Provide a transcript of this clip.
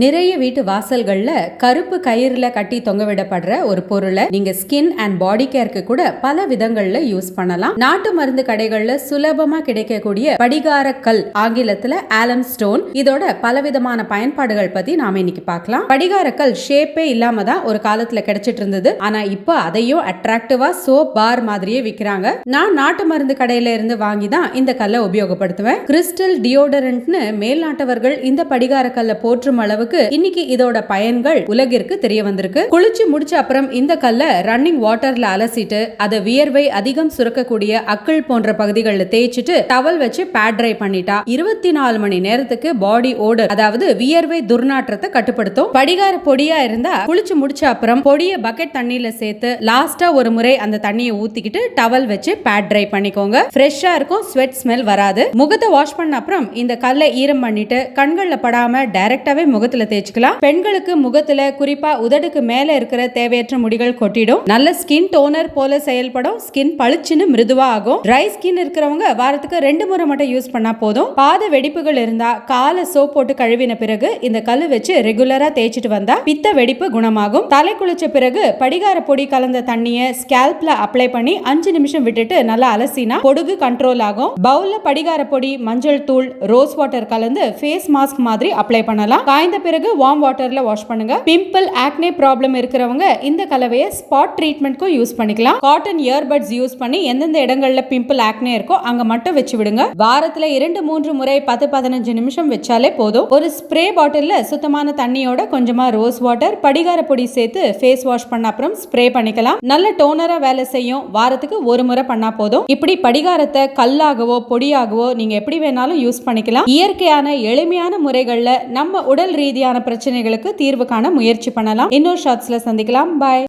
நிறைய வீட்டு வாசல்கள்ல கருப்பு கயிறுல கட்டி தொங்கவிடப்படுற ஒரு பொருளை நீங்க ஸ்கின் அண்ட் பாடி கேருக்கு கூட பல விதங்கள்ல யூஸ் பண்ணலாம். நாட்டு மருந்து கடைகள்ல சுலபமா கிடைக்கக்கூடிய படிகார கல், ஆங்கிலத்துல ஆலம் ஸ்டோன், இதோட பலவிதமான பயன்பாடுகள் பத்தி நாம இன்னைக்கு பார்க்கலாம். படிகார கல் ஷேப்பே இல்லாம தான் ஒரு காலத்துல கிடைச்சிட்டு இருந்தது. ஆனா இப்போ அதையும் அட்ராக்டிவா சோப் பார் மாதிரியே விக்கிறாங்க. நான் நாட்டு மருந்து கடையில இருந்து வாங்கி தான் இந்த கல்லை உபயோகப்படுத்துவேன். கிறிஸ்டல் டியோடரண்ட்னு மேல்நாட்டவர்கள் இந்த படிகார கல்லை போற்றும் அளவு இன்னைக்கு இதோட பயன்கள் உலகிற்கு தெரிய வந்திருக்கு. குளிச்சு முடிச்ச அப்புறம் இந்த கல்லை ரன்னிங் வாட்டர்ல அலசிட்டு அதை வியர்வை அதிகம் சுரக்கக்கூடிய அக்கள் போன்ற பகுதிகளில் தேய்ச்சிட்டு டவல் வச்சு பேட் ட்ரை பண்ணிட்டா 24 மணி நேரத்துக்கு பாடி ஓடர், அதாவது வியர்வை துர்நாற்றத்தை கட்டுப்படுத்தும். படிகார பொடியா இருந்தா குளிச்சு முடிச்ச அப்புறம் பொடிய பக்கெட் தண்ணியில சேர்த்து லாஸ்டா ஒரு முறை அந்த தண்ணியை ஊத்திக்கிட்டு டவல் வச்சு பேட் ட்ரை பண்ணிக்கோங்க. ஃப்ரெஷ்ஷா இருக்கும், ஸ்வெட் ஸ்மெல் வராது. முகத்தை வாஷ் பண்ண அப்புறம் இந்த கல்லை ஈரம் பண்ணிட்டு கண்கள்ல படாம டைரக்டாவே முகத்துல தேய்ச்சிக்கலாம். பெண்களுக்கு முகத்துல குறிப்பா உதடுக்கு மேல இருக்கிற தேவையற்ற முடிகள் கொட்டிடும். நல்ல ஸ்கின் டோனர் போல செயல்படும். ஸ்கின் பளிச்சுன்னு மிருதுவா ஆகும். ட்ரை ஸ்கின் இருக்கிறவங்க வாரத்துக்கு 2 முறை மட்டும் யூஸ் பண்ணா போதும். பாத வெடிப்புகள் இருந்தா காலை சோப் போட்டு கழுவின பிறகு இந்த கல்லு வச்சு ரெகுலரா தேய்ச்சிட்டு வந்தா பித்த வெடிப்பு குணமாகும். தலை குளிச்ச பிறகு படிகார பொடி கலந்த தண்ணியை ஸ்கேல்ப்ல அப்ளை பண்ணி 5 நிமிஷம் விட்டுட்டு நல்லா அலசினா பொடுகு கண்ட்ரோல் ஆகும். பவுல்ல படிகார பொடி, மஞ்சள் தூள், ரோஸ் வாட்டர் கலந்து ஃபேஸ் மாஸ்க் மாதிரி அப்ளை பண்ணலாம். காய்ந்த பிறகு வார்ம் வாட்டர்ல வாஷ் பண்ணுங்க. பிம்பிள், ஆக்னே ப்ராப்ளம் இருக்கிறவங்க இந்த கலவையை ஸ்பாட் ட்ரீட்மெண்ட்க்கும் யூஸ் பண்ணிக்கலாம். காட்டன் இயர்பட்ஸ் யூஸ் பண்ணி எந்தெந்த இடங்கள்ல பிம்பிள், ஆக்னே இருக்கோ அங்க மட்டும் வச்சு விடுங்க. வாரத்துல 2-3 முறை 10-15 நிமிஷம் வச்சாலே போதும். ஒரு ஸ்ப்ரே பாட்டில்ல சுத்தமான தண்ணியோட கொஞ்சமா ரோஸ் வாட்டர், படிகார பொடி சேர்த்து ஃபேஸ் வாஷ் பண்ண அப்புறம் ஸ்ப்ரே பண்ணிக்கலாம். நல்ல டோனரா வேலை செய்யும். வாரத்துக்கு ஒரு முறை பண்ணா போதும். இப்படி படிகாரத்தை கல்லாகவோ பொடியாகவோ நீங்க எப்படி வேணாலும் யூஸ் பண்ணிக்கலாம். இயற்கையான எளிமையான முறைகள்ல நம்ம உடல் ரீதியான பிரச்சனைகளுக்கு தீர்வு காண முயற்சி பண்ணலாம். இன்னொரு ஷார்ட்ஸ்ல சந்திக்கலாம். பாய்.